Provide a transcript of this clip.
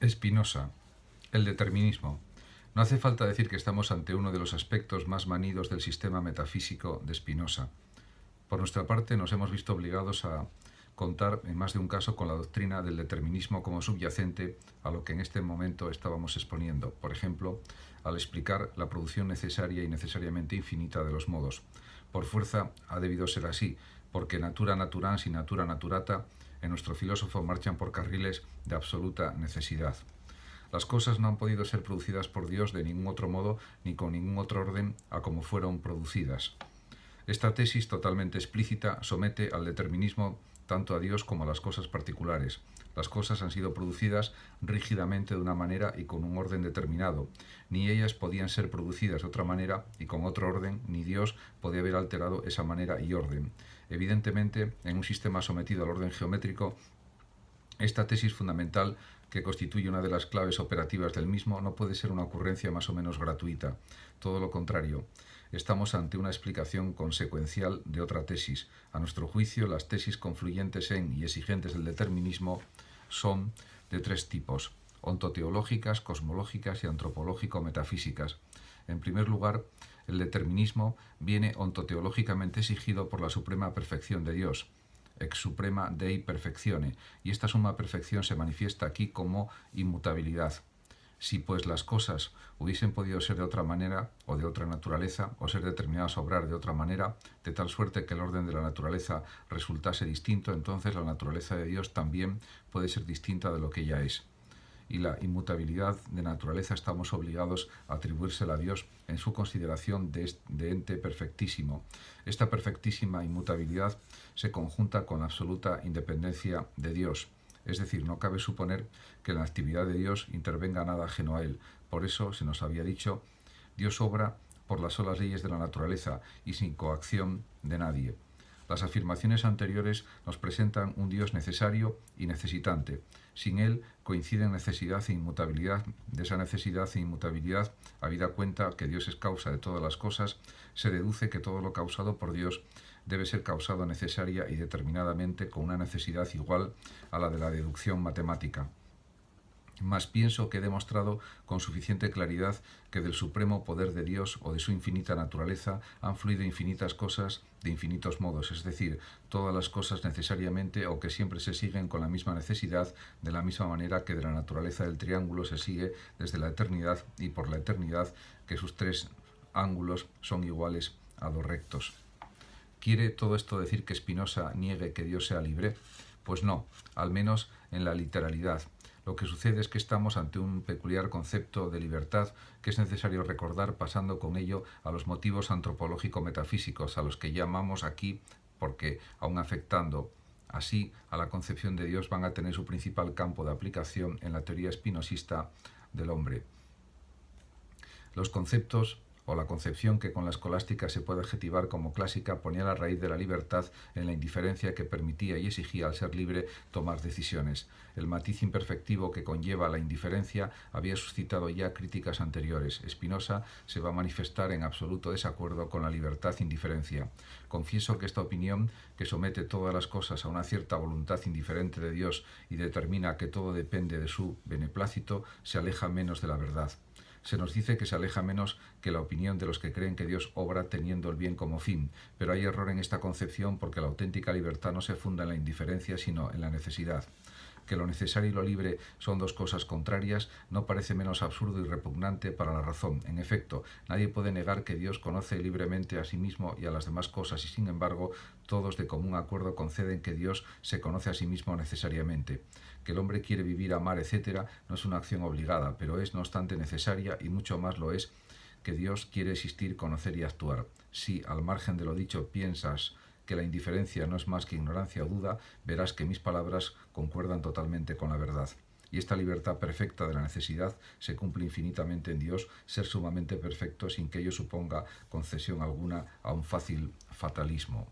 Spinoza. El determinismo. No hace falta decir que estamos ante uno de los aspectos más manidos del sistema metafísico de Spinoza. Por nuestra parte, nos hemos visto obligados a contar en más de un caso con la doctrina del determinismo como subyacente a lo que en este momento estábamos exponiendo, por ejemplo, al explicar la producción necesaria y necesariamente infinita de los modos. Por fuerza ha debido ser así, porque natura naturans y natura naturata en nuestro filósofo marchan por carriles de absoluta necesidad. Las cosas no han podido ser producidas por Dios de ningún otro modo ni con ningún otro orden a como fueron producidas. Esta tesis totalmente explícita somete al determinismo tanto a Dios como a las cosas particulares. Las cosas han sido producidas rígidamente de una manera y con un orden determinado. Ni ellas podían ser producidas de otra manera y con otro orden, ni Dios podía haber alterado esa manera y orden. Evidentemente, en un sistema sometido al orden geométrico, esta tesis fundamental, que constituye una de las claves operativas del mismo, no puede ser una ocurrencia más o menos gratuita. Todo lo contrario. Estamos ante una explicación consecuencial de otra tesis. A nuestro juicio, las tesis confluyentes en y exigentes del determinismo son de tres tipos: ontoteológicas, cosmológicas y antropológico-metafísicas. En primer lugar, el determinismo viene ontoteológicamente exigido por la suprema perfección de Dios, ex suprema Dei perfectione, y esta suma perfección se manifiesta aquí como inmutabilidad. Si pues las cosas hubiesen podido ser de otra manera o de otra naturaleza, o ser determinadas a obrar de otra manera, de tal suerte que el orden de la naturaleza resultase distinto, entonces la naturaleza de Dios también puede ser distinta de lo que ella es. Y la inmutabilidad de naturaleza estamos obligados a atribuírsela a Dios en su consideración de ente perfectísimo. Esta perfectísima inmutabilidad se conjunta con la absoluta independencia de Dios. Es decir, no cabe suponer que en la actividad de Dios intervenga nada ajeno a Él. Por eso se nos había dicho, Dios obra por las solas leyes de la naturaleza y sin coacción de nadie. Las afirmaciones anteriores nos presentan un Dios necesario y necesitante. Sin Él coinciden necesidad e inmutabilidad. De esa necesidad e inmutabilidad, habida cuenta que Dios es causa de todas las cosas, se deduce que todo lo causado por Dios debe ser causado necesaria y determinadamente con una necesidad igual a la de la deducción matemática. Mas pienso que he demostrado con suficiente claridad que del supremo poder de Dios o de su infinita naturaleza han fluido infinitas cosas de infinitos modos, es decir, todas las cosas necesariamente o que siempre se siguen con la misma necesidad, de la misma manera que de la naturaleza del triángulo se sigue desde la eternidad y por la eternidad que sus tres ángulos son iguales a dos rectos. ¿Quiere todo esto decir que Spinoza niegue que Dios sea libre? Pues no, al menos en la literalidad. Lo que sucede es que estamos ante un peculiar concepto de libertad que es necesario recordar pasando con ello a los motivos antropológico-metafísicos a los que llamamos aquí porque, aun afectando así a la concepción de Dios, van a tener su principal campo de aplicación en la teoría espinosista del hombre. Los conceptos o la concepción que con la escolástica se puede adjetivar como clásica ponía la raíz de la libertad en la indiferencia que permitía y exigía al ser libre tomar decisiones. El matiz imperfectivo que conlleva la indiferencia había suscitado ya críticas anteriores. Spinoza se va a manifestar en absoluto desacuerdo con la libertad-indiferencia. Confieso que esta opinión, que somete todas las cosas a una cierta voluntad indiferente de Dios y determina que todo depende de su beneplácito, se aleja menos de la verdad. Se nos dice que se aleja menos que la opinión de los que creen que Dios obra teniendo el bien como fin, pero hay error en esta concepción porque la auténtica libertad no se funda en la indiferencia sino en la necesidad. Que lo necesario y lo libre son dos cosas contrarias no parece menos absurdo y repugnante para la razón. En efecto, nadie puede negar que Dios conoce libremente a sí mismo y a las demás cosas y sin embargo todos de común acuerdo conceden que Dios se conoce a sí mismo necesariamente. Que el hombre quiere vivir, amar, etc. no es una acción obligada, pero es no obstante necesaria y mucho más lo es que Dios quiere existir, conocer y actuar. Si, al margen de lo dicho, piensas que la indiferencia no es más que ignorancia o duda, verás que mis palabras concuerdan totalmente con la verdad. Y esta libertad perfecta de la necesidad se cumple infinitamente en Dios, ser sumamente perfecto sin que ello suponga concesión alguna a un fácil fatalismo.